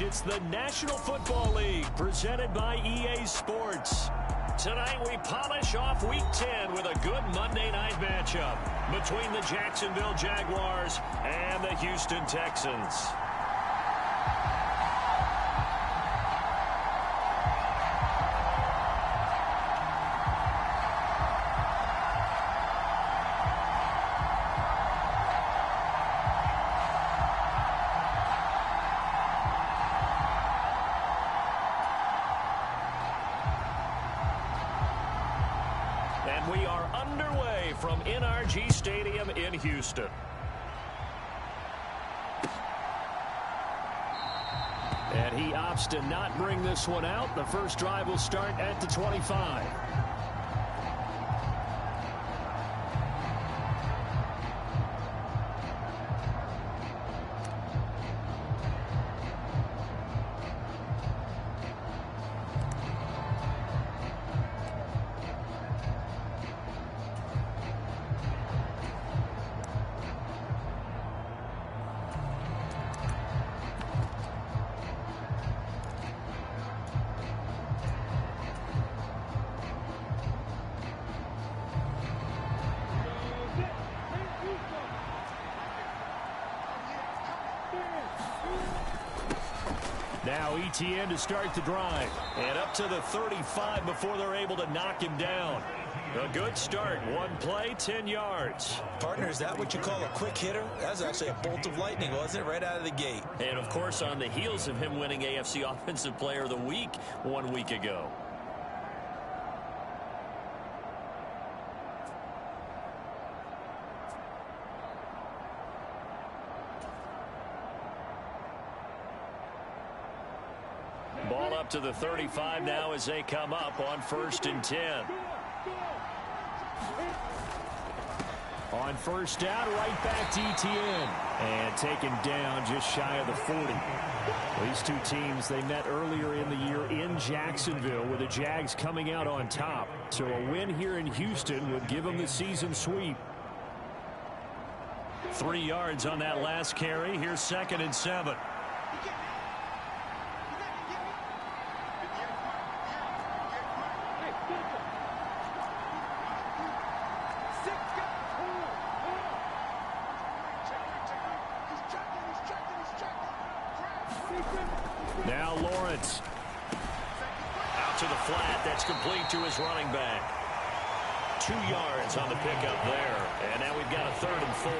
It's the National Football League presented by EA Sports. Tonight we polish off Week 10 with a good Monday night matchup between the Jacksonville Jaguars and the Houston Texans. And we are underway from NRG Stadium in Houston. And he opts to not bring this one out. The first drive will start at the 25. Now ETN to start the drive. And up to the 35 before they're able to knock him down. A good start. One play, 10 yards. Partner, is that what you call a quick hitter? That was actually a bolt of lightning, wasn't it? Right out of the gate. And, of course, on the heels of him winning AFC Offensive Player of the Week 1 week ago. Ball up to the 35 now as they come up on 1st and 10. On first down, right back to ETN. And taken down just shy of the 40. These two teams, they met earlier in the year in Jacksonville with the Jags coming out on top. So a win here in Houston would give them the season sweep. 3 yards on that last carry. Here's 2nd and 7. Now Lawrence. Out to the flat. That's complete to his running back. 2 yards on the pickup there. And now we've got a 3rd and 4.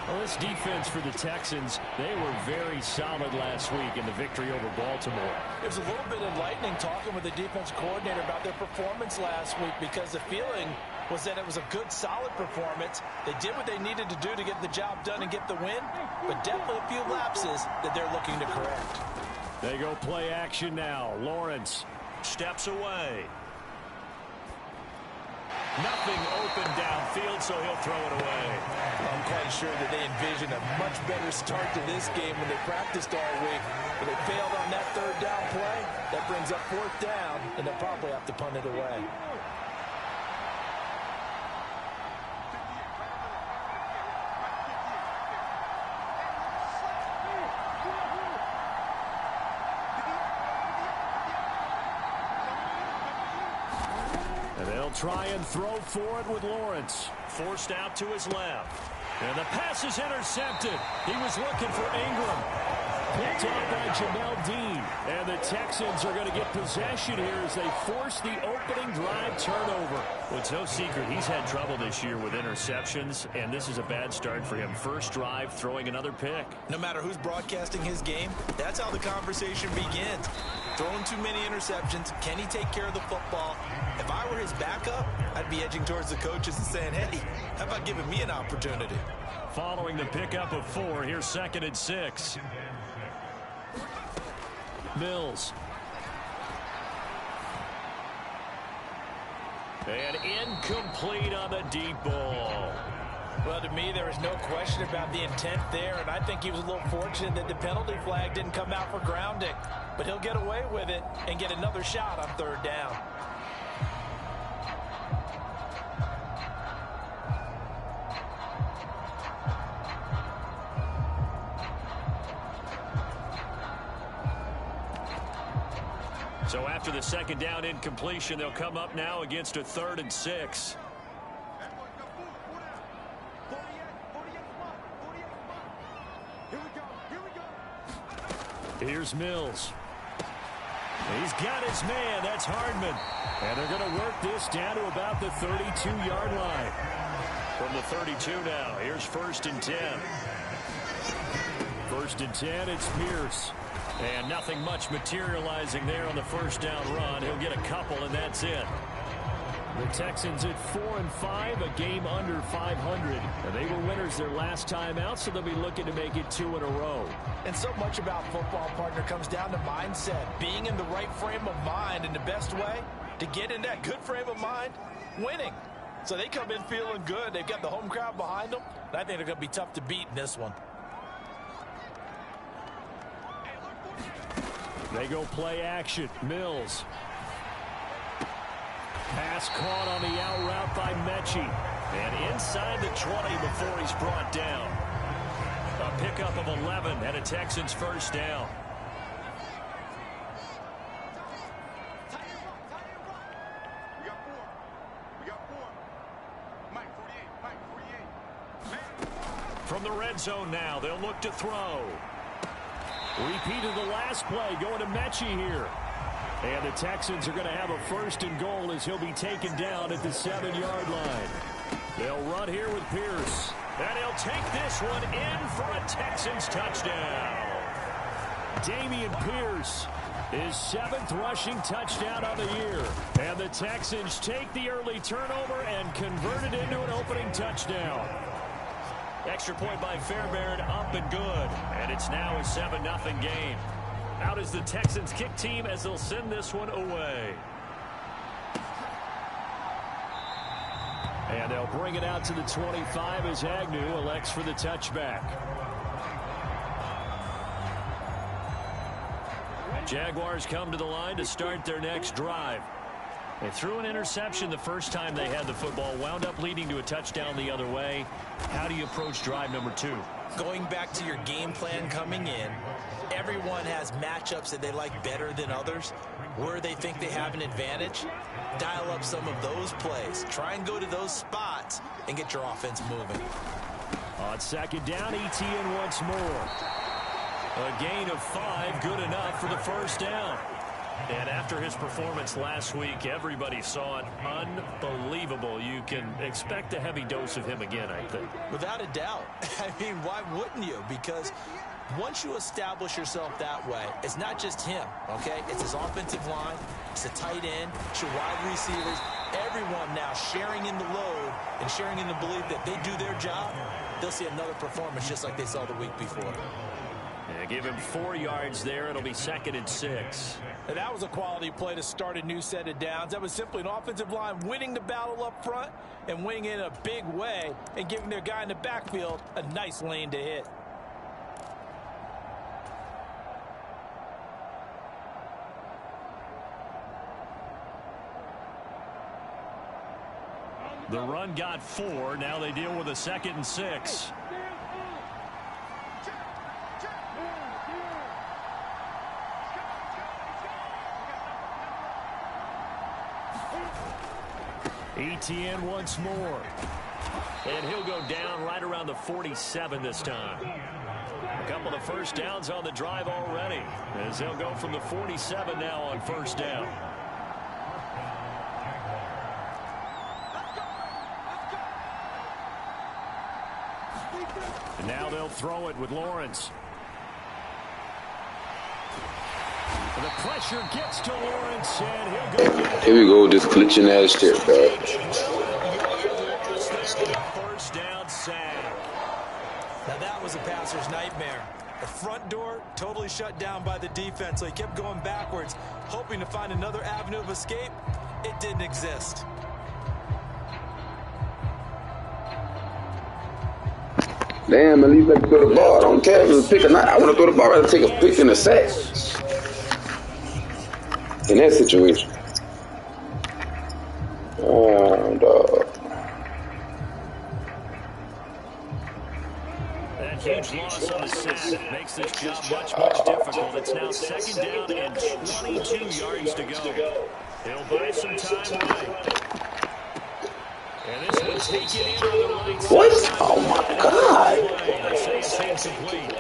Well, this defense for the Texans, they were very solid last week in the victory over Baltimore. It was a little bit enlightening talking with the defense coordinator about their performance last week because the feeling was that it was a good, solid performance. They did what they needed to do to get the job done and get the win, but definitely a few lapses that they're looking to correct. They go play action now. Lawrence steps away. Nothing open downfield, so he'll throw it away. I'm quite sure that they envisioned a much better start to this game when they practiced all week. But they failed on that 3rd down play. That brings up 4th down, and they'll probably have to punt it away. Try and throw for it with Lawrence. Forced out to his left. And the pass is intercepted. He was looking for Ingram. Picked off by Jamel Dean. And the Texans are going to get possession here as they force the opening drive turnover. Well, it's no secret he's had trouble this year with interceptions, and this is a bad start for him. First drive, throwing another pick. No matter who's broadcasting his game, that's how the conversation begins. Throwing too many interceptions. Can he take care of the football? If I were his backup, I'd be edging towards the coaches and saying, hey, how about giving me an opportunity? Following the pickup of 4, here's 2nd and 6. Mills. And incomplete on the deep ball. Well, to me, there is no question about the intent there, and I think he was a little fortunate that the penalty flag didn't come out for grounding. But he'll get away with it and get another shot on 3rd down. So after the second down incompletion, they'll come up now against a 3rd and 6. Here's Mills. He's got his man. That's Hardman. And they're going to work this down to about the 32-yard line. From the 32 now, here's 1st and 10. 1st and 10, it's Pierce. And nothing much materializing there on the first down run. He'll get a couple, and that's it. The Texans at 4-5, a game under 500. And they were winners their last time out, so they'll be looking to make it 2 in a row. And so much about football, partner, comes down to mindset. Being in the right frame of mind, and the best way to get in that good frame of mind, winning. So they come in feeling good. They've got the home crowd behind them. And I think they're going to be tough to beat in this one. They go play action. Mills. Pass caught on the out route by Mechie. And inside the 20 before he's brought down. A pickup of 11 and a Texans first down. From the red zone now, they'll look to throw. Repeat of the last play, going to Mechie here. And the Texans are going to have a 1st and goal as he'll be taken down at the 7-yard line. They'll run here with Pierce. And he'll take this one in for a Texans touchdown. Dameon Pierce, his 7th rushing touchdown of the year. And the Texans take the early turnover and convert it into an opening touchdown. Extra point by Fairbairn, up and good. And it's now a 7-0 game. Out is the Texans kick team as they'll send this one away. And they'll bring it out to the 25 as Agnew elects for the touchback. Jaguars come to the line to start their next drive. They threw an interception the first time they had the football, wound up leading to a touchdown the other way. How do you approach drive number 2? Going back to your game plan coming in, everyone has matchups that they like better than others. Where they think they have an advantage, dial up some of those plays. Try and go to those spots and get your offense moving. On second down, Etienne once more. A gain of 5, good enough for the first down. And after his performance last week, everybody saw it. Unbelievable. You can expect a heavy dose of him again, I think. Without a doubt. I mean, why wouldn't you? Because once you establish yourself that way, it's not just him, okay? It's his offensive line, it's the tight end, it's your wide receivers, everyone now sharing in the load and sharing in the belief that they do their job, they'll see another performance just like they saw the week before. Yeah, give him 4 yards there. It'll be 2nd and 6. And that was a quality play to start a new set of downs. That was simply an offensive line winning the battle up front and winning it in a big way and giving their guy in the backfield a nice lane to hit. The run got 4. Now they deal with a 2nd and 6. Etienne once more. And he'll go down right around the 47 this time. A couple of first downs on the drive already, as they'll go from the 47 now on first down. And now they'll throw it with Lawrence. And the pressure gets to Lawrence, and he'll go down. Here we go, this glitching ass shit, dog. First down sack. Now that was a passer's nightmare. The front door totally shut down by the defense, so he kept going backwards, hoping to find another avenue of escape. It didn't exist. Damn, at least let me throw the ball. I don't care if it's a pick or not. I want to throw the ball. I'd rather take a pick than a sack. In that situation. Oh, dog. That huge loss on the sack makes this job much more difficult. It's now 2nd down and 22 yards to go. He'll buy some time away. And this one taken in on the right side. What? Oh my God. They say it's incomplete.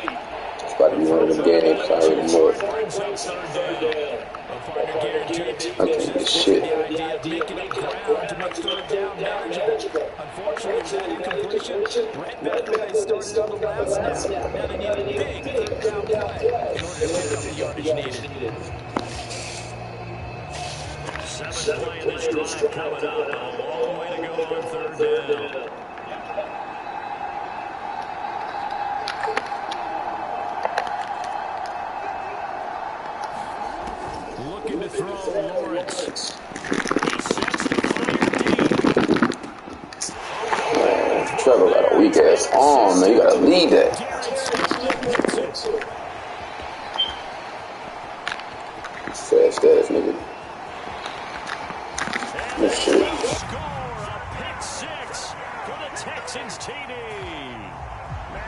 It's about to be one of the games. I already know it. Brings up 3rd down. A partner guaranteed I can't get shit. The idea of making up ground to make 3rd down manageable. Unfortunately, with that incompletion, right back where they started on the last snap. Now they need a big 3rd down play in order to pick up the yardage needed. 7th play of this drive coming up. A long way to go on 3rd down. Looking to throw Lawrence. He sets the fire deep. Trevor got a weak ass arm, man. You gotta lead that. Fast ass nigga. This shit. Score a pick 6 for the Texans TD.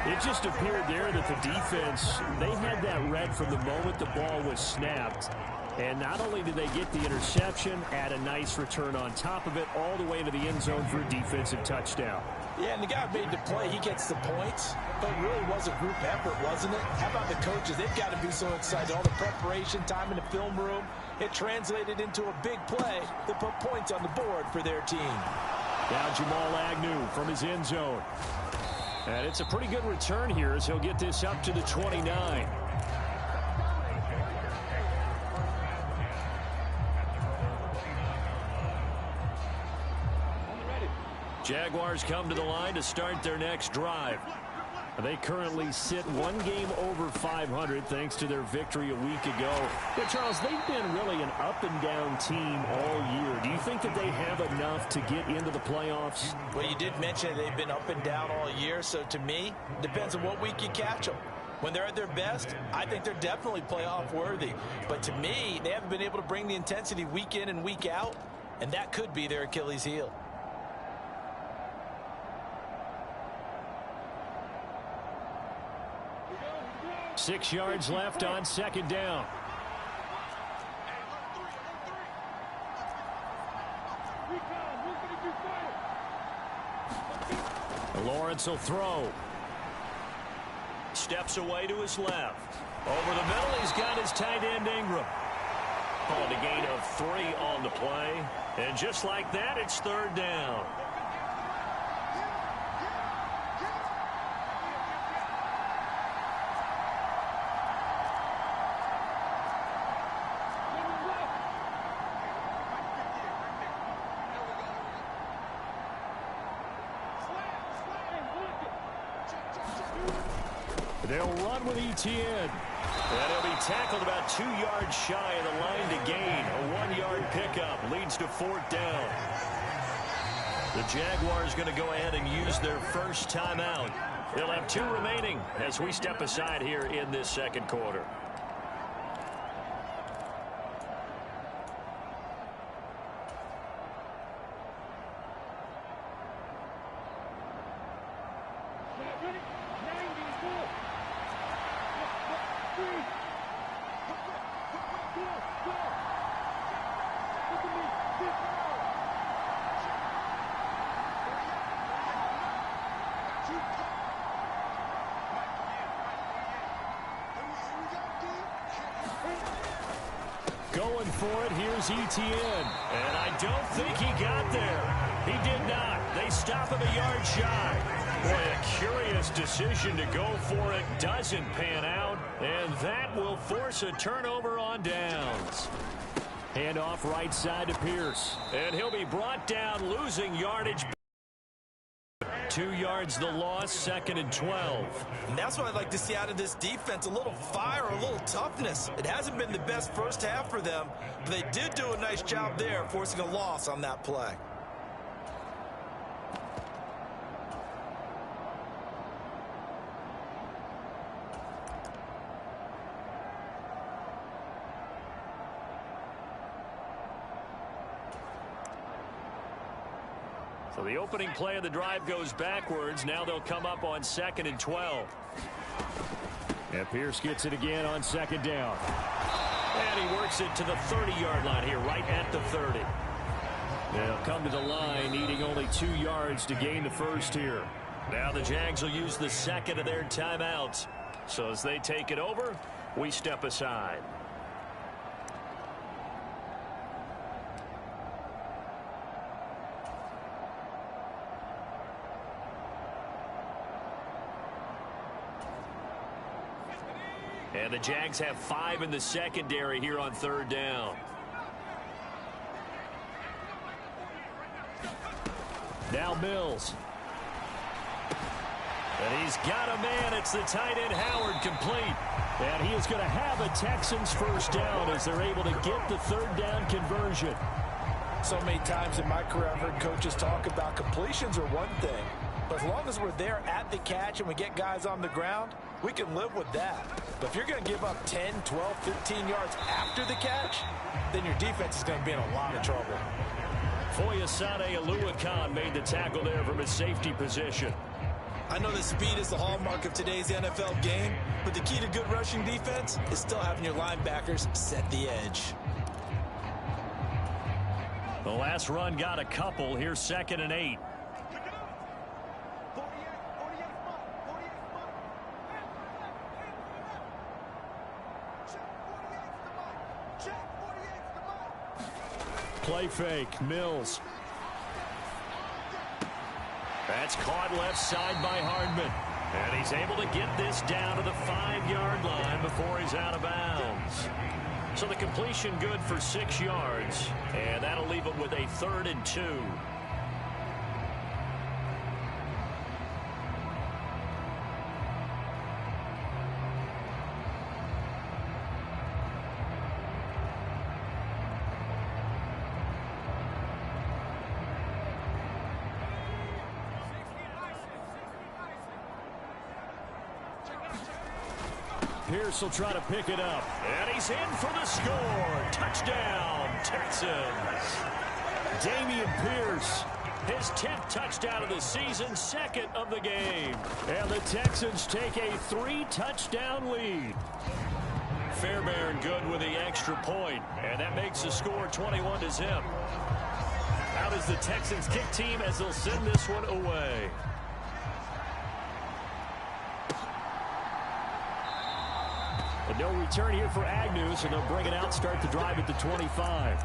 It just appeared there that the defense, they had that read from the moment the ball was snapped. And not only did they get the interception, add a nice return on top of it, all the way to the end zone for a defensive touchdown. Yeah, and the guy made the play. He gets the points. But it really was a group effort, wasn't it? How about the coaches? They've got to be so excited. All the preparation time in the film room. It translated into a big play that put points on the board for their team. Now Jamal Agnew from his end zone. And it's a pretty good return here as he'll get this up to the 29. Jaguars come to the line to start their next drive. They currently sit one game over 500 thanks to their victory a week ago. But Charles, they've been really an up-and-down team all year. Do you think that they have enough to get into the playoffs? Well, you did mention they've been up and down all year, so to me, depends on what week you catch them. When they're at their best, I think they're definitely playoff worthy. But to me, they haven't been able to bring the intensity week in and week out, and that could be their Achilles heel. Six yards left on 2nd down. Lawrence will throw. Steps away to his left. Over the middle, he's got his tight end Ingram. Called a gain of 3 on the play. And just like that, it's 3rd down. They'll run with Etienne. And he'll be tackled about 2 yards shy of the line to gain. A 1-yard pickup leads to 4th down. The Jaguars going to go ahead and use their first timeout. They'll have 2 remaining as we step aside here in this 2nd quarter. Going for it, here's Etienne. And I don't think he got there. He did not. They stop him a yard shy. Boy, a curious decision to go for it. Doesn't pan out. And that will force a turnover on downs. Handoff right side to Pierce. And he'll be brought down, losing yardage. 2 yards the loss, 2nd and 12. And that's what I'd like to see out of this defense, a little fire, a little toughness. It hasn't been the best first half for them, but they did do a nice job there, forcing a loss on that play. So the opening play of the drive goes backwards. Now they'll come up on 2nd and 12. And Pierce gets it again on 2nd down. And he works it to the 30-yard line here, right at the 30. They'll come to the line, needing only 2 yards to gain the first here. Now the Jags will use the second of their timeouts. So as they take it over, we step aside. And the Jags have 5 in the secondary here on 3rd down. Now Mills. And he's got a man. It's the tight end Howard, complete. And he is going to have a Texans first down as they're able to get the 3rd down conversion. So many times in my career I've heard coaches talk about completions are one thing. But as long as we're there at the catch and we get guys on the ground, we can live with that. But if you're going to give up 10, 12, 15 yards after the catch, then your defense is going to be in a lot of trouble. Foyesade Oluwakan made the tackle there from his safety position. I know that speed is the hallmark of today's NFL game, but the key to good rushing defense is still having your linebackers set the edge. The last run got a couple. Here's 2nd and 8. Play fake. Mills. That's caught left side by Hardman. And he's able to get this down to the 5-yard line before he's out of bounds. So the completion good for 6 yards. And that'll leave him with a 3rd and 2. Pierce will try to pick it up. And he's in for the score. Touchdown, Texans. Dameon Pierce, his 10th touchdown of the season, 2nd of the game. And the Texans take a 3-touchdown lead. Fairbairn good with the extra point. And that makes the score 21-0. Out is the Texans kick team as they'll send this one away. And no return here for Agnew, so they'll bring it out, start the drive at the 25.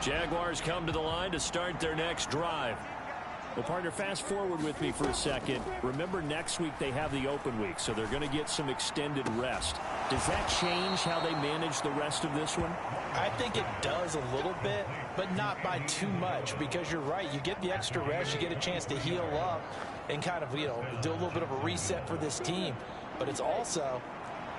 Jaguars come to the line to start their next drive. Well, partner, fast forward with me for a second. Remember, next week they have the open week, so they're going to get some extended rest. Does that change how they manage the rest of this one? I think it does a little bit, but not by too much, because you're right. You get the extra rest, you get a chance to heal up and kind of, do a little bit of a reset for this team. But it's also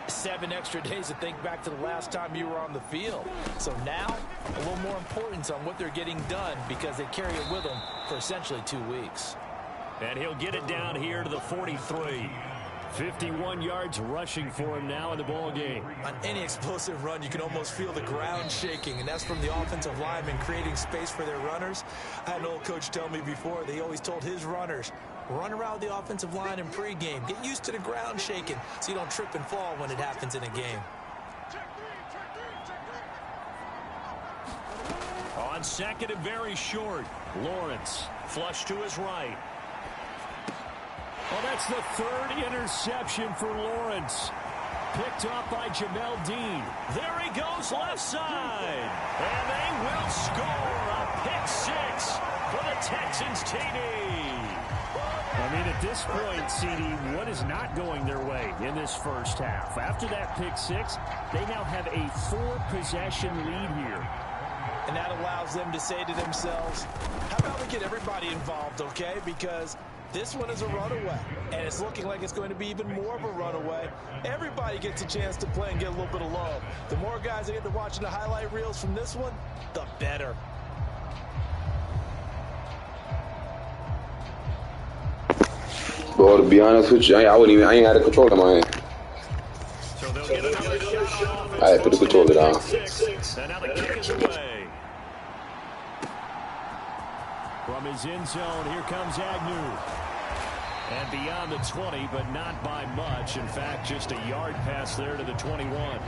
7 extra days to think back to the last time you were on the field. So now, a little more importance on what they're getting done because they carry it with them for essentially 2 weeks. And he'll get it down here to the 43. 51 yards rushing for him now in the ball game. On any explosive run, you can almost feel the ground shaking, and that's from the offensive linemen creating space for their runners. I had an old coach tell me before, they always told his runners, run around the offensive line in pregame. Get used to the ground shaking so you don't trip and fall when it happens in a game. On 2nd and very short, Lawrence flush to his right. Well, that's the 3rd interception for Lawrence. Picked off by Jamel Dean. There he goes left side. And they will score a pick 6 for the Texans TD. I mean, at this point, CD, what is not going their way in this first half? After that pick 6, they now have a 4-possession lead here. And that allows them to say to themselves, how about we get everybody involved, okay? Because this one is a runaway, and it's looking like it's going to be even more of a runaway. Everybody gets a chance to play and get a little bit of love. The more guys that get to watching the highlight reels from this one, the better. Bro, to be honest with you, I ain't had a controller in my hand. So they'll get another shot on offense. I had to put the controller down. And now the kick is away. From his end zone, here comes Agnew. And beyond the 20, but not by much. In fact, just a yard pass there to the 21.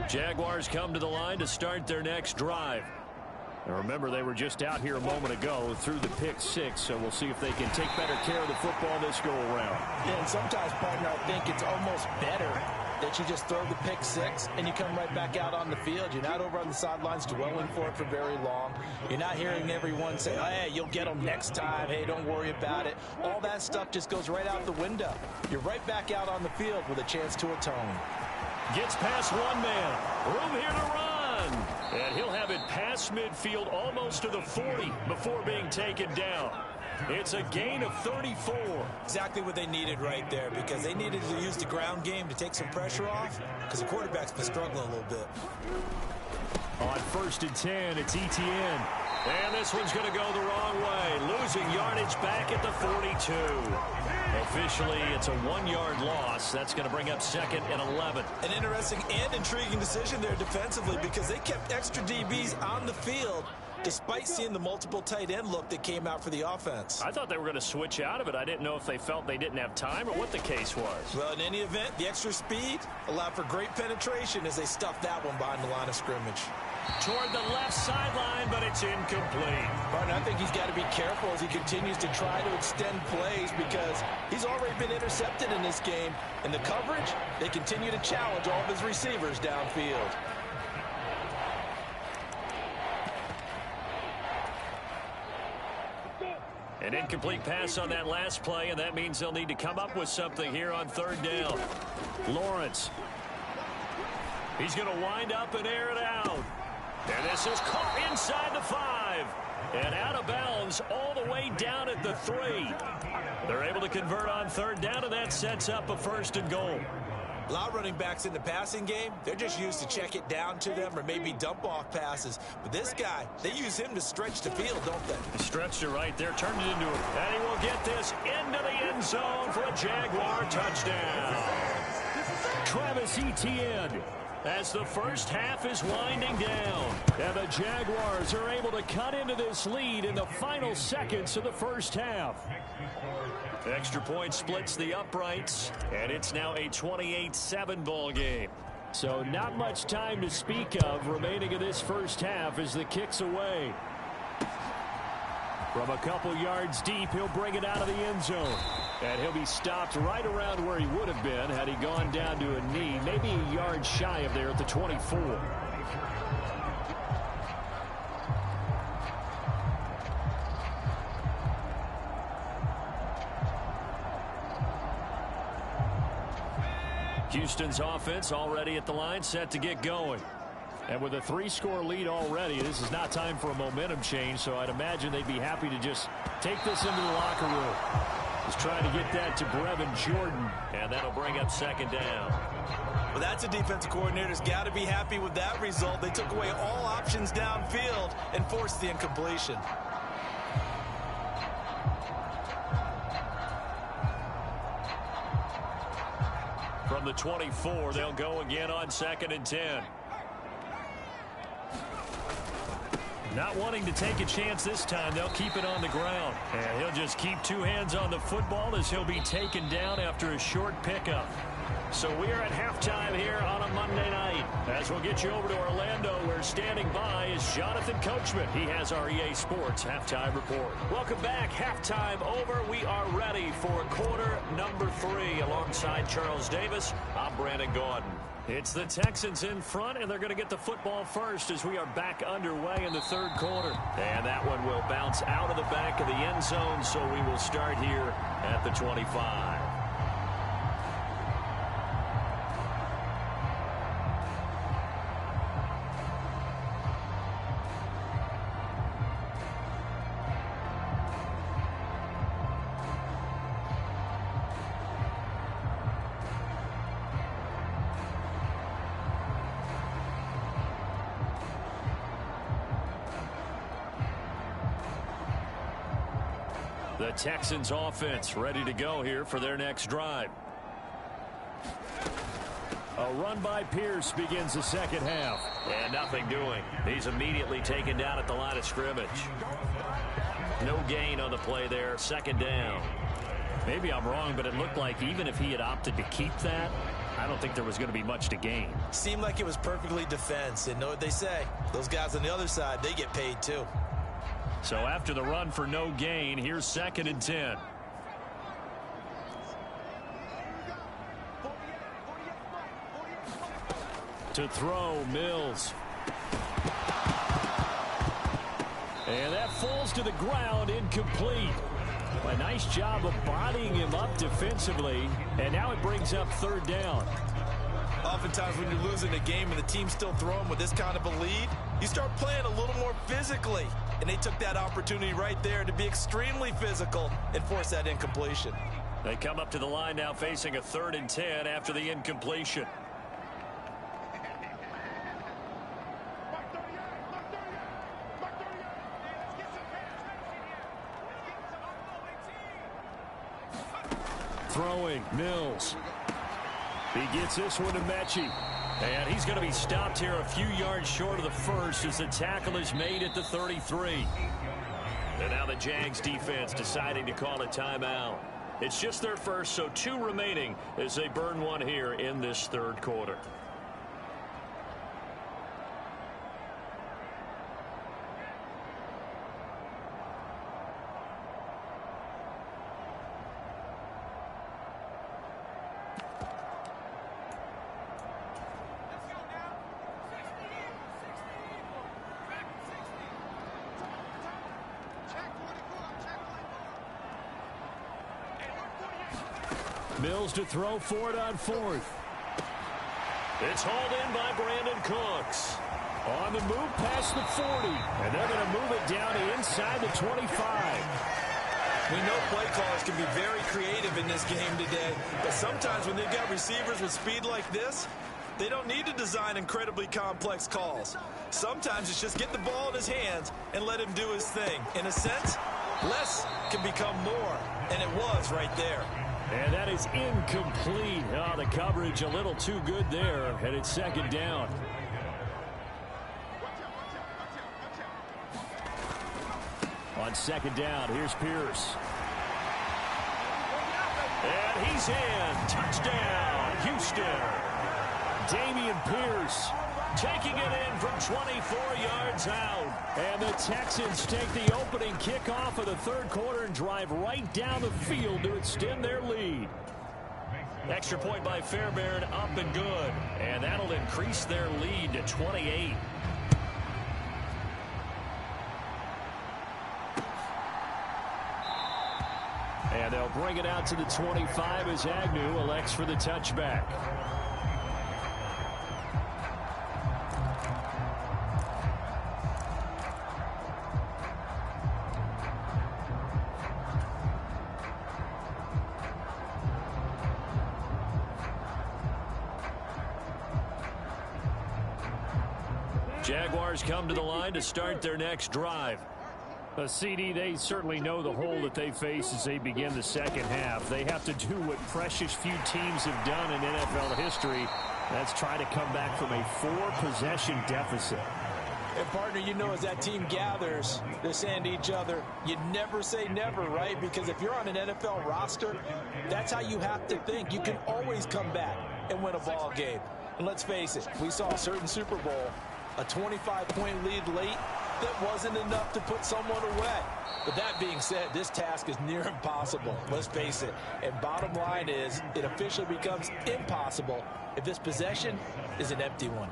Jaguars come to the line to start their next drive. And remember, they were just out here a moment ago through the pick 6, so we'll see if they can take better care of the football this go-around. Yeah, and sometimes, partner, I think it's almost better that you just throw the pick 6 and you come right back out on the field. You're not over on the sidelines dwelling for it for very long. You're not hearing everyone say, oh, hey, you'll get them next time. Hey, don't worry about it. All that stuff just goes right out the window. You're right back out on the field with a chance to atone. Gets past one man. Room here to run. And he'll have it past midfield almost to the 40 before being taken down. It's a gain of 34. Exactly what they needed right there, because they needed to use the ground game to take some pressure off, because the quarterback's been struggling a little bit. On 1st and 10, it's Etienne. And this one's going to go the wrong way. Losing yardage back at the 42. Officially, it's a 1-yard loss. That's going to bring up 2nd and 11. An interesting and intriguing decision there defensively, because they kept extra DBs on the field despite seeing the multiple tight end look that came out for the offense. I thought they were going to switch out of it. I didn't know if they felt they didn't have time or what the case was. Well, in any event, the extra speed allowed for great penetration as they stuffed that one behind the line of scrimmage. Toward the left sideline, but it's incomplete. But I think he's got to be careful as he continues to try to extend plays, because he's already been intercepted in this game. And the coverage, they continue to challenge all of his receivers downfield. An incomplete pass on that last play, and that means they'll need to come up with something here on 3rd down. Lawrence. He's going to wind up and air it out. And this is caught inside the 5. And out of bounds all the way down at the 3. They're able to convert on 3rd down, and that sets up a 1st and goal. A lot of running backs in the passing game, they're just used to check it down to them or maybe dump off passes. But this guy, they use him to stretch the field, don't they? He stretched it right there, turned it into it. And he will get this into the end zone for a Jaguar touchdown. Travis Etienne, as the first half is winding down. And the Jaguars are able to cut into this lead in the final seconds of the first half. Extra point splits the uprights, and it's now a 28-7 ball game. So not much time to speak of remaining in this first half as the kick's away. From a couple yards deep, he'll bring it out of the end zone. And he'll be stopped right around where he would have been had he gone down to a knee, maybe a yard shy of there at the 24. Houston's offense already at the line, set to get going. And with a 3-score lead already, this is not time for a momentum change, so I'd imagine they'd be happy to just take this into the locker room. Just trying to get that to Brevin Jordan, and that'll bring up 2nd down. Well, that's a defensive coordinator's got to be happy with that result. They took away all options downfield and forced the incompletion. From the 24, they'll go again on 2nd and 10. Not wanting to take a chance this time, they'll keep it on the ground. And he'll just keep 2 hands on the football as he'll be taken down after a short pickup. So we are at halftime here on a Monday night. As we'll get you over to Orlando, where standing by is Jonathan Coachman. He has our EA Sports Halftime Report. Welcome back. Halftime over. We are ready for quarter number 3. Alongside Charles Davis, I'm Brandon Gaudin. It's the Texans in front, and they're going to get the football first as we are back underway in the 3rd quarter. And that one will bounce out of the back of the end zone, so we will start here at the 25. The Texans offense ready to go here for their next drive. A run by Pierce begins the second half. And nothing doing. He's immediately taken down at the line of scrimmage. No gain on the play there. Second down. Maybe I'm wrong, but it looked like even if he had opted to keep that, I don't think there was going to be much to gain. Seemed like it was perfectly defense. And know what they say? Those guys on the other side, they get paid too. So after the run for no gain, here's 2nd and 10. To throw, Mills. And that falls to the ground, incomplete. A nice job of bodying him up defensively, and now it brings up 3rd down. Oftentimes when you're losing a game and the team's still throwing with this kind of a lead, you start playing a little more physically. And they took that opportunity right there to be extremely physical and force that incompletion. They come up to the line now facing a 3rd and 10 after the incompletion. Throwing, Mills. He gets this one to Mechie. And he's going to be stopped here a few yards short of the first as the tackle is made at the 33. And now the Jags defense deciding to call a timeout. It's just their first, so 2 remaining as they burn one here in this 3rd quarter. Mills to throw for it on 4th. It's hauled in by Brandon Cooks. On the move past the 40. And they're going to move it down to inside the 25. We know play callers can be very creative in this game today. But sometimes when they've got receivers with speed like this, they don't need to design incredibly complex calls. Sometimes it's just get the ball in his hands and let him do his thing. In a sense, less can become more. And it was right there. And that is incomplete. Oh, the coverage a little too good there. And it's 2nd down. On 2nd down, here's Pierce. And he's in. Touchdown, Houston. Dameon Pierce taking it in from 24 yards out. And the Texans take the opening kickoff of the 3rd quarter and drive right down the field to extend their lead. Extra point by Fairbairn, up and good. And that'll increase their lead to 28. And they'll bring it out to the 25 as Agnew elects for the touchback. Jaguars come to the line to start their next drive. CD, they certainly know the hole that they face as they begin the second half. They have to do what precious few teams have done in NFL history. That's try to come back from a 4-possession deficit. And, partner, you know, as that team gathers, they're saying to each other, you never say never, right? Because if you're on an NFL roster, that's how you have to think. You can always come back and win a ball game. And let's face it, we saw a certain Super Bowl, a 25-point lead late, that wasn't enough to put someone away. But that being said, this task is near impossible. Let's face it. And bottom line is, it officially becomes impossible if this possession is an empty one.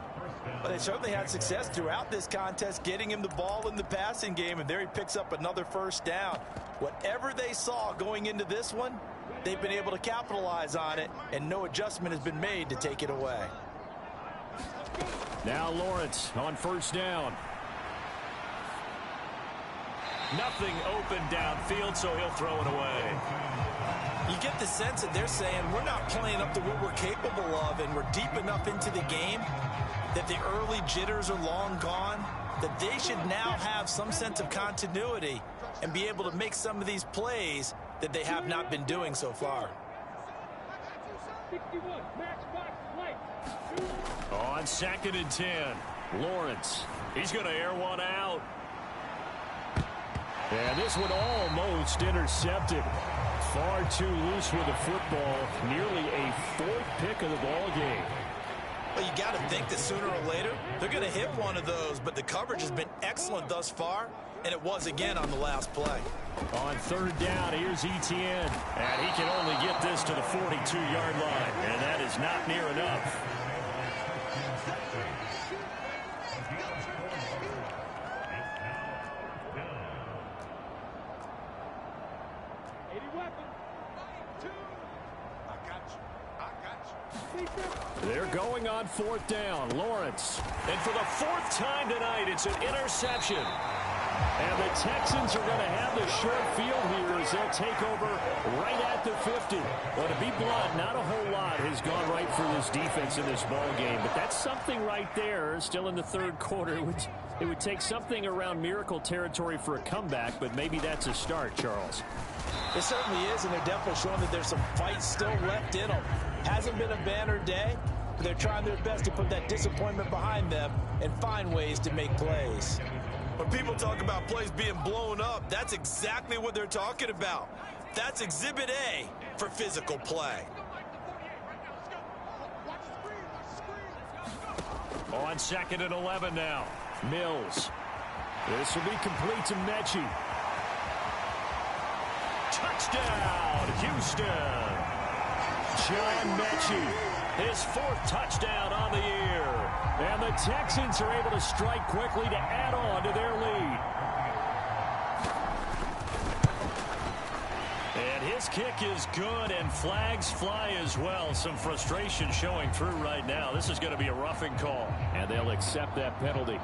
But they certainly had success throughout this contest, getting him the ball in the passing game, and there he picks up another 1st down. Whatever they saw going into this one, they've been able to capitalize on it, and no adjustment has been made to take it away. Now Lawrence on 1st down. Nothing open downfield, so he'll throw it away. You get the sense that they're saying we're not playing up to what we're capable of, and we're deep enough into the game that the early jitters are long gone, that they should now have some sense of continuity and be able to make some of these plays that they have not been doing so far. On 2nd and 10, Lawrence. He's going to air one out. And this one almost intercepted. Far too loose with the football. Nearly a 4th pick of the ball game. Well, you got to think that sooner or later they're going to hit one of those, but the coverage has been excellent thus far, and it was again on the last play. On 3rd down, here's Etienne. And he can only get this to the 42-yard line, and that is not near enough. They're going on 4th down. Lawrence. And for the 4th time tonight, it's an interception. And the Texans are going to have the short field here as they'll take over right at the 50. Well, to be blunt, not a whole lot has gone right for this defense in this ball game. But that's something right there. Still in the 3rd quarter. It would take something around miracle territory for a comeback, but maybe that's a start, Charles. It certainly is, and they're definitely showing that there's some fight still left in them. Hasn't been a banner day, but they're trying their best to put that disappointment behind them and find ways to make plays. When people talk about plays being blown up, that's exactly what they're talking about. That's Exhibit A for physical play. On 2nd and 11 now. Mills. This will be complete to Mechie. Touchdown, Houston. John Mechie, his 4th touchdown on the year. And the Texans are able to strike quickly to add on to their lead. And his kick is good, and flags fly as well. Some frustration showing through right now. This is going to be a roughing call, and they'll accept that penalty.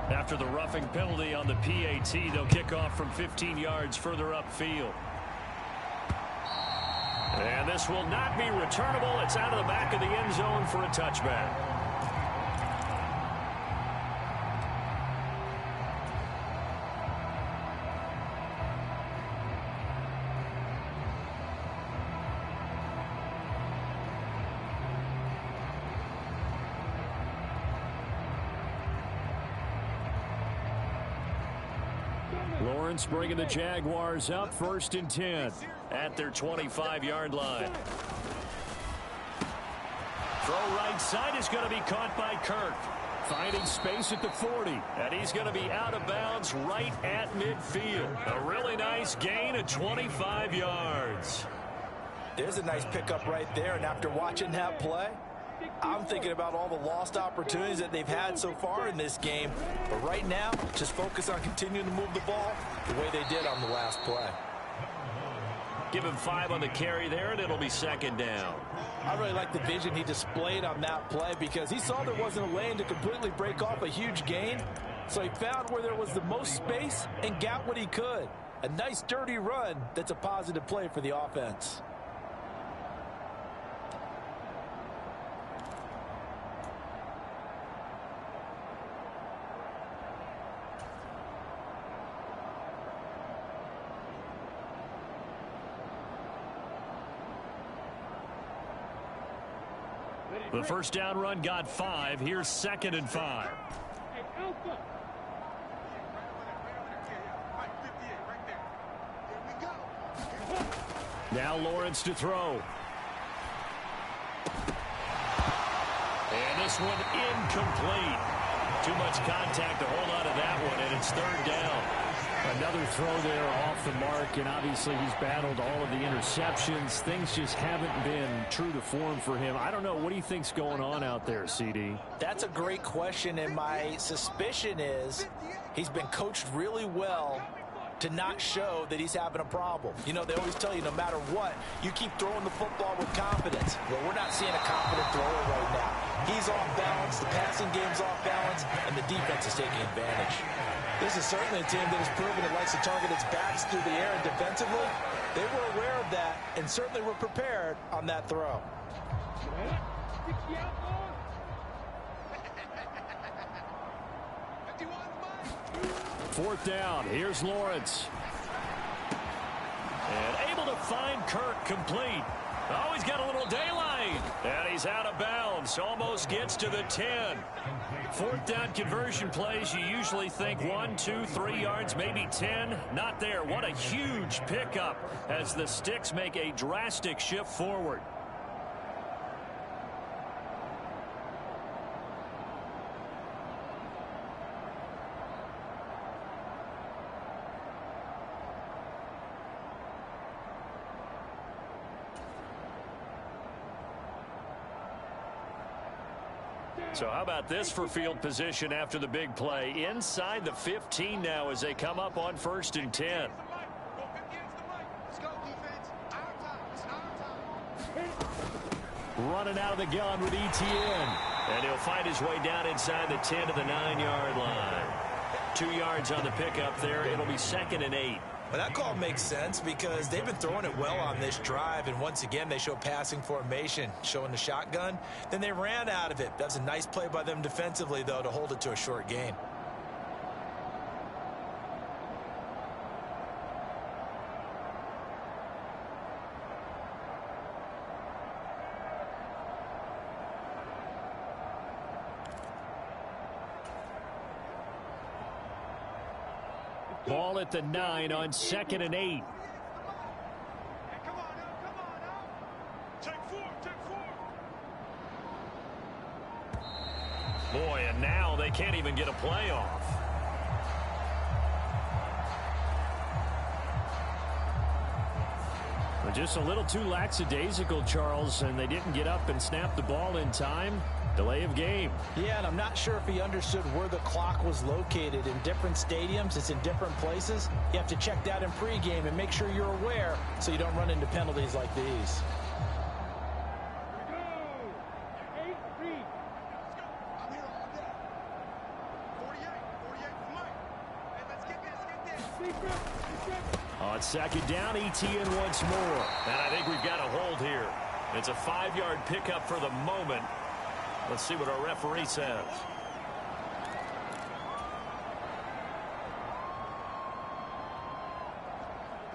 After the roughing penalty on the PAT, they'll kick off from 15 yards further upfield. And this will not be returnable. It's out of the back of the end zone for a touchback. Lawrence bringing the Jaguars up 1st and 10 at their 25-yard line. Throw right side is going to be caught by Kirk. Finding space at the 40. And he's going to be out of bounds right at midfield. A really nice gain of 25 yards. There's a nice pickup right there, and after watching that play, I'm thinking about all the lost opportunities that they've had so far in this game. But right now, just focus on continuing to move the ball the way they did on the last play. Give him 5 on the carry there, and it'll be 2nd down. I really like the vision he displayed on that play because he saw there wasn't a lane to completely break off a huge gain. So he found where there was the most space and got what he could. A nice, dirty run that's a positive play for the offense. The first down run got 5. Here's 2nd and 5. Now Lawrence to throw. And this one incomplete. Too much contact to hold on to that one, and it's 3rd down. Another throw there off the mark, and obviously he's battled all of the interceptions. Things just haven't been true to form for him. I don't know. What do you think's going on out there, CD? That's a great question, and my suspicion is he's been coached really well to not show that he's having a problem. You know, they always tell you no matter what, you keep throwing the football with confidence. Well, we're not seeing a confident thrower right now. He's off balance, the passing game's off balance, and the defense is taking advantage. This is certainly a team that has proven it likes to target its backs through the air, and defensively, they were aware of that and certainly were prepared on that throw. 4th down. Here's Lawrence. And able to find Kirk complete. Oh, he's got a little daylight. And he's out of bounds. Almost gets to the 10. 4th down conversion plays, you usually think 1, 2, 3 yards, maybe 10. Not there. What a huge pickup as the Sticks make a drastic shift forward. So how about this for field position after the big play? Inside the 15 now as they come up on 1st and 10. Running out of the gun with Etienne. And he'll find his way down inside the 10 to the 9-yard line. 2 yards on the pickup there. It'll be 2nd and 8. Well, that call makes sense because they've been throwing it well on this drive, and once again they show passing formation, showing the shotgun. Then they ran out of it. That's a nice play by them defensively, though, to hold it to a short gain. Ball at the 9 on 2nd and 8. Boy, and now they can't even get a play off. Just a little too lackadaisical, Charles, and they didn't get up and snap the ball in time. Delay of game. Yeah, and I'm not sure if he understood where the clock was located. In different stadiums, it's in different places. You have to check that in pregame and make sure you're aware so you don't run into penalties like these. On 2nd down, Etienne once more. And I think we've got a hold here. It's a 5-yard pickup for the moment. Let's see what our referee says.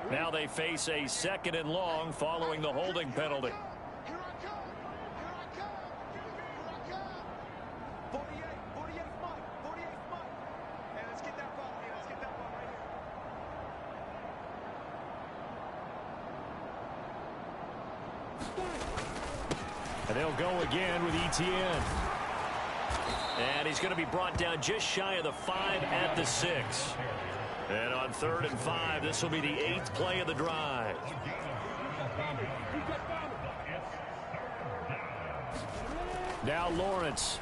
Now they face a 2nd and long following the holding penalty. And they'll go again with Etienne. And he's going to be brought down just shy of the 5 at the 6. And on 3rd and 5, this will be the 8th play of the drive. Now Lawrence.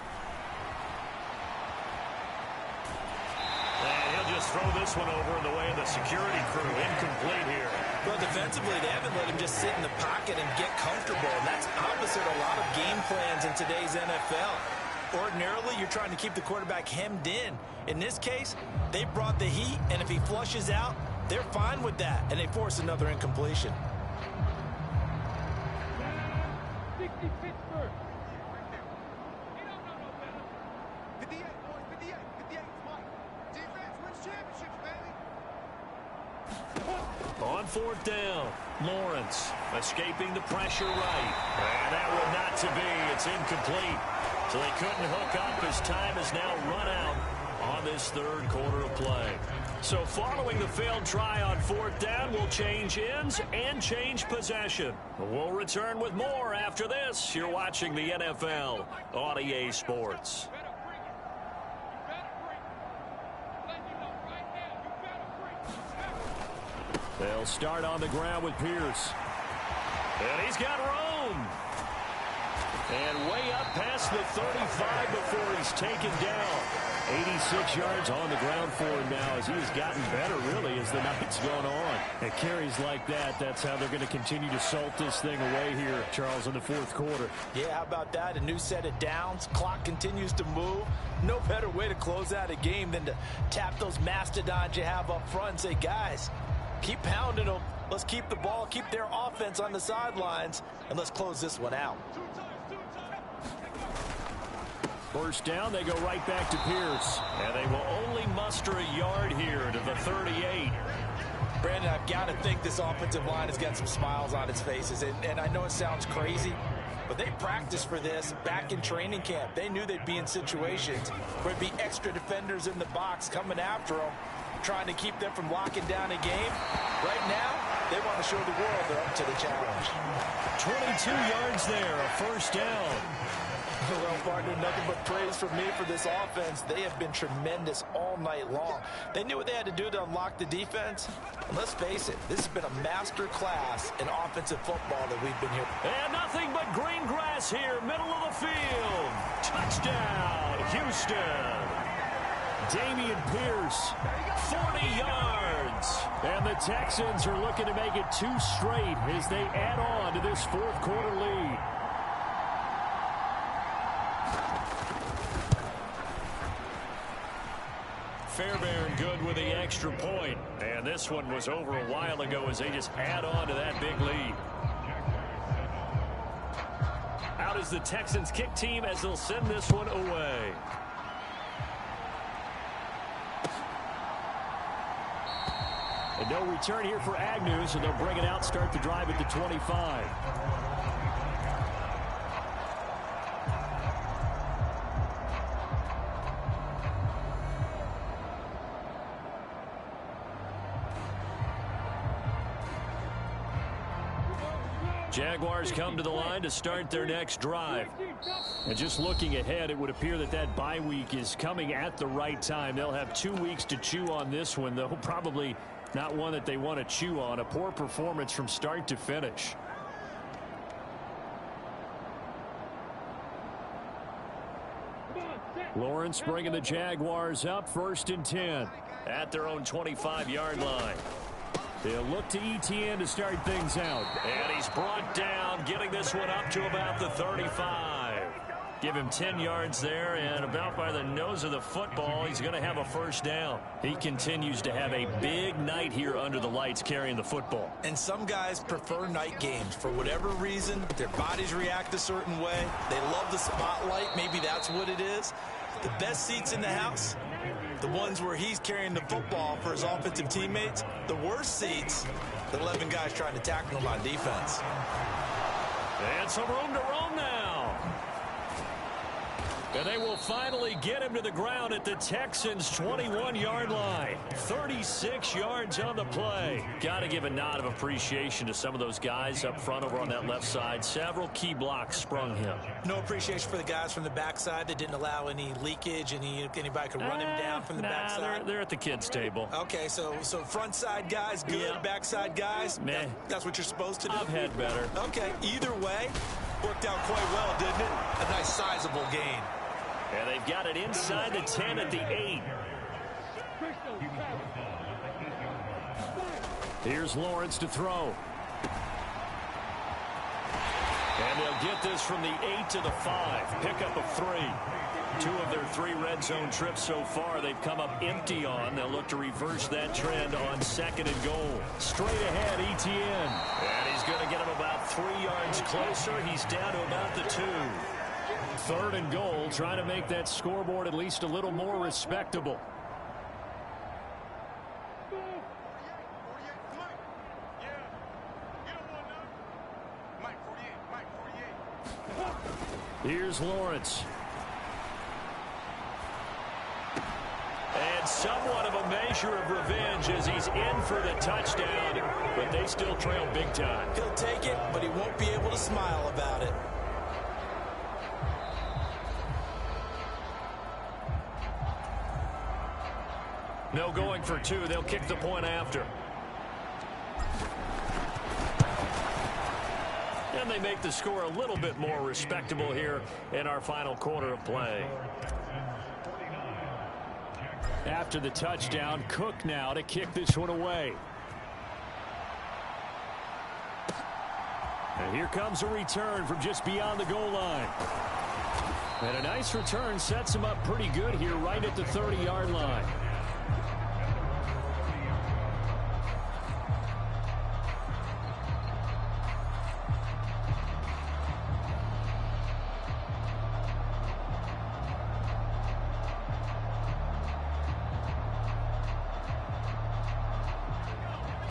And he'll just throw this one over in the way of the security crew. Incomplete here. Well, defensively, they haven't let him just sit in the pocket and get comfortable. And that's opposite a lot of game plans in today's NFL. Ordinarily, you're trying to keep the quarterback hemmed in. In this case, they brought the heat, and if he flushes out, they're fine with that, and they force another incompletion. On 4th down, Lawrence escaping the pressure right. And that will not to be. It's incomplete. So they couldn't hook up as time has now run out on this 3rd quarter of play. So following the failed try on 4th down, we'll change ends and change possession. We'll return with more after this. You're watching the NFL on EA Sports. They'll start on the ground with Pierce. And he's got room. And way up past the 35 before he's taken down. 86 yards on the ground for him now as he's gotten better, really, as the night's gone on. And carries like that, that's how they're going to continue to salt this thing away here, Charles, in the 4th quarter. Yeah, how about that? A new set of downs. Clock continues to move. No better way to close out a game than to tap those mastodons you have up front and say, guys, keep pounding them. Let's keep the ball, keep their offense on the sidelines, and let's close this one out. First down, they go right back to Pierce. And they will only muster a yard here to the 38. Brandon, I've got to think this offensive line has got some smiles on its faces. And I know it sounds crazy, but they practiced for this back in training camp. They knew they'd be in situations where there'd be extra defenders in the box coming after them, trying to keep them from locking down a game. Right now, they want to show the world they're up to the challenge. 22 yards there, a first down. Well, partner, nothing but praise from me for this offense. They have been tremendous all night long. They knew what they had to do to unlock the defense. And let's face it, this has been a master class in offensive football that we've been here. And nothing but green grass here, middle of the field. Touchdown, Houston. Damian Pierce, 40 yards. And the Texans are looking to make it 2 straight as they add on to this fourth quarter lead. Fairbairn good with the extra point. And this one was over a while ago as they just add on to that big lead. Out is the Texans kick team as they'll send this one away. And no return here for Agnew, so they'll bring it out, start the drive at the 25. Jaguars come to the line to start their next drive. And just looking ahead, it would appear that that bye week is coming at the right time. They'll have 2 weeks to chew on this one, though probably not one that they want to chew on. A poor performance from start to finish. Lawrence bringing the Jaguars up, 1st and 10 at their own 25-yard line. They'll look to Etienne to start things out. And he's brought down, getting this one up to about the 35. Give him 10 yards there, and about by the nose of the football, he's going to have a first down. He continues to have a big night here under the lights carrying the football. And some guys prefer night games. For whatever reason, their bodies react a certain way. They love the spotlight. Maybe that's what it is. The best seats in the house, the ones where he's carrying the football for his offensive teammates. The worst seats, the 11 guys trying to tackle him on defense. And some room to roam now. And they will finally get him to the ground at the Texans' 21-yard line. 36 yards on the play. Got to give a nod of appreciation to some of those guys up front over on that left side. Several key blocks sprung him. No appreciation for the guys from the backside that didn't allow any leakage, anybody could run him down from the backside. They're at the kids' table. Okay, so front side guys good, yeah. Backside guys, meh. That's what you're supposed to do? I've had better. Okay, either way, worked out quite well, didn't it? A nice sizable gain. And they've got it inside the 10 at the 8. Here's Lawrence to throw. And they'll get this from the 8 to the 5. Pickup of 3. 2 of their 3 red zone trips so far they've come up empty on. They'll look to reverse that trend on 2nd and goal. Straight ahead, Etienne. And he's going to get him about 3 yards closer. He's down to about the 2. 3rd and goal, trying to make that scoreboard at least a little more respectable. Here's Lawrence. And somewhat of a measure of revenge as he's in for the touchdown, but they still trail big time. He'll take it, but he won't be able to smile about it. No going for 2. They'll kick the point after. And they make the score a little bit more respectable here in our final quarter of play. After the touchdown, Cook now to kick this one away. And here comes a return from just beyond the goal line. And a nice return sets him up pretty good here right at the 30-yard line.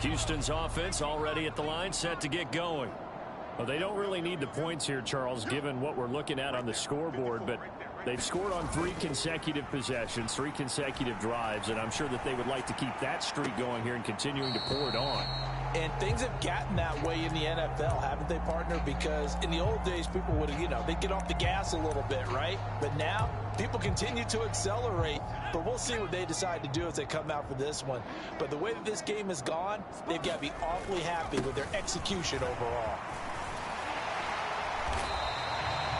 Houston's offense already at the line, set to get going. Well, they don't really need the points here, Charles, given what we're looking at on the scoreboard, but they've scored on 3 consecutive possessions, 3 consecutive drives, and I'm sure that they would like to keep that streak going here and continuing to pour it on. And things have gotten that way in the NFL, haven't they, partner? Because in the old days, people would, they'd get off the gas a little bit, right? But now, people continue to accelerate. But we'll see what they decide to do as they come out for this one. But the way that this game has gone, they've got to be awfully happy with their execution overall.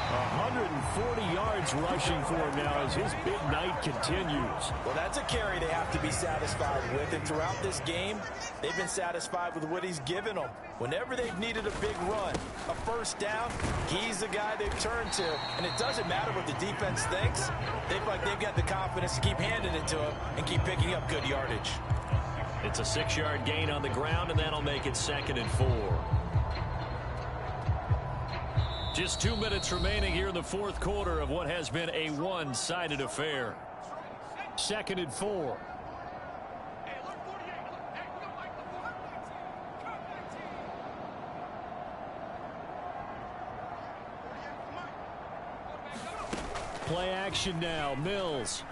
140 yards rushing for him now as his big night continues. Well, that's a carry they have to be satisfied with. And throughout this game, they've been satisfied with what he's given them. Whenever they've needed a big run, a first down, he's the guy they've turned to. And it doesn't matter what the defense thinks. They feel like they've got the confidence to keep handing it to him and keep picking up good yardage. It's a 6-yard gain on the ground, and that'll make it 2nd and 4. Just 2 minutes remaining here in the 4th quarter of what has been a one-sided affair. 2nd and 4. Play action now. Mills.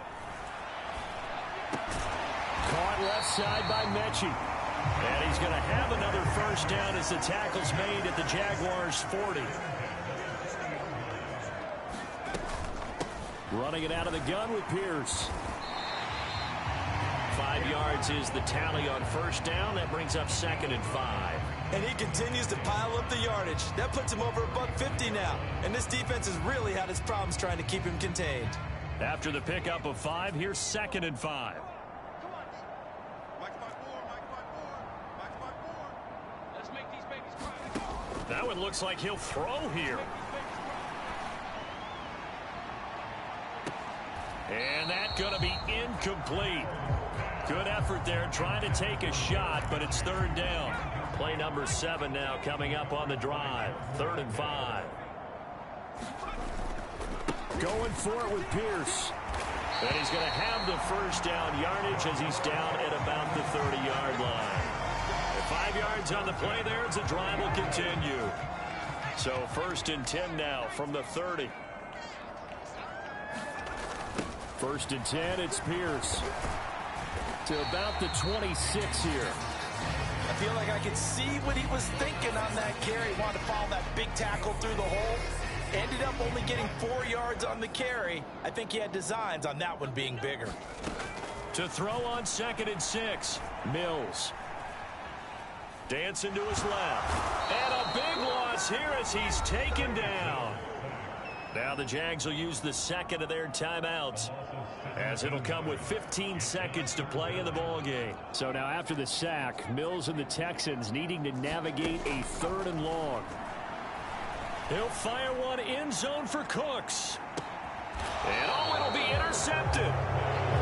Caught left side by Mechie. And he's going to have another first down as the tackle's made at the Jaguars' 40. Running it out of the gun with Pierce. 5 yards is the tally on first down. That brings up 2nd and 5. And he continues to pile up the yardage. That puts him over $150 now. And this defense has really had its problems trying to keep him contained. After the pickup of 5, here's 2nd and 5. That one looks like he'll throw here. And that's going to be incomplete. Good effort there trying to take a shot, but it's 3rd down. Play number 7 now coming up on the drive. 3rd and 5. Going for it with Pierce. And he's going to have the first down yardage as he's down at about the 30-yard line. At 5 yards on the play there as the drive will continue. So 1st and 10 now from the 30. 1st and 10, it's Pierce. To about the 26 here. I feel like I could see what he was thinking on that carry. He wanted to follow that big tackle through the hole. Ended up only getting 4 yards on the carry. I think he had designs on that one being bigger. To throw on 2nd and 6, Mills. Dancing to his left. And a big loss here as he's taken down. Now the Jags will use the 2nd of their timeouts, as it'll come with 15 seconds to play in the ballgame. So now after the sack, Mills and the Texans needing to navigate a 3rd and long. He'll fire one end zone for Cooks. And it'll be intercepted.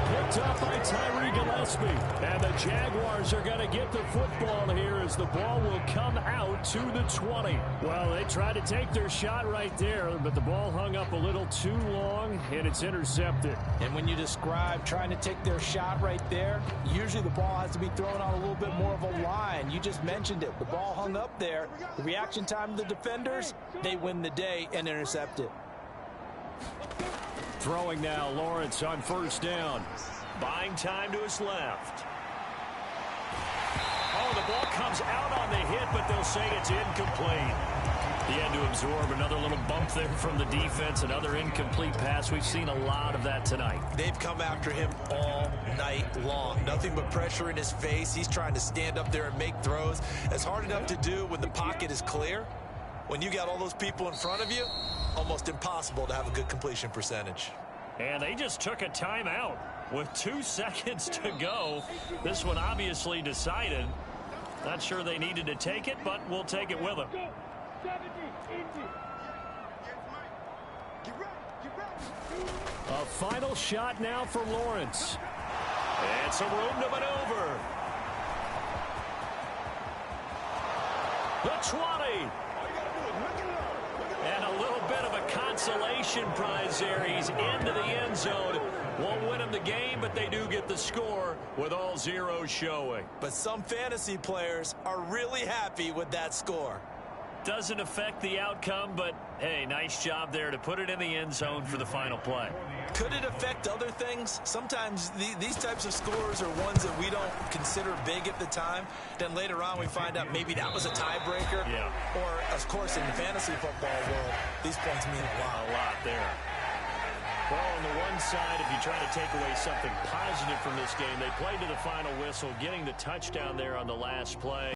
Picked up by Tyree Gillespie. And the Jaguars are going to get the football here as the ball will come out to the 20. Well, they tried to take their shot right there, but the ball hung up a little too long, and it's intercepted. And when you describe trying to take their shot right there, usually the ball has to be thrown on a little bit more of a line. You just mentioned it. The ball hung up there. The reaction time of the defenders, they win the day and intercept it. Throwing now, Lawrence on 1st down. Buying time to his left. Oh, the ball comes out on the hit, but they'll say it's incomplete. He had to absorb another little bump there from the defense, another incomplete pass. We've seen a lot of that tonight. They've come after him all night long. Nothing but pressure in his face. He's trying to stand up there and make throws. It's hard enough to do when the pocket is clear. When you got all those people in front of you, almost impossible to have a good completion percentage. And they just took a timeout with 2 seconds to go. This one obviously decided. Not sure they needed to take it, but we'll take it with them. A final shot now for Lawrence. And some room to maneuver. The 20. And a little bit of a concept consolation prize there. He's into the end zone. Won't win him the game, but they do get the score with all zeros showing. But some fantasy players are really happy with that score. Doesn't affect the outcome, but, hey, nice job there to put it in the end zone for the final play. Could it affect other things? Sometimes these types of scores are ones that we don't consider big at the time. Then later on we find out maybe that was a tiebreaker. Yeah. Or, of course, in the fantasy football world, these points mean a lot. A lot there. Well, on the one side, if you try to take away something positive from this game, they played to the final whistle, getting the touchdown there on the last play.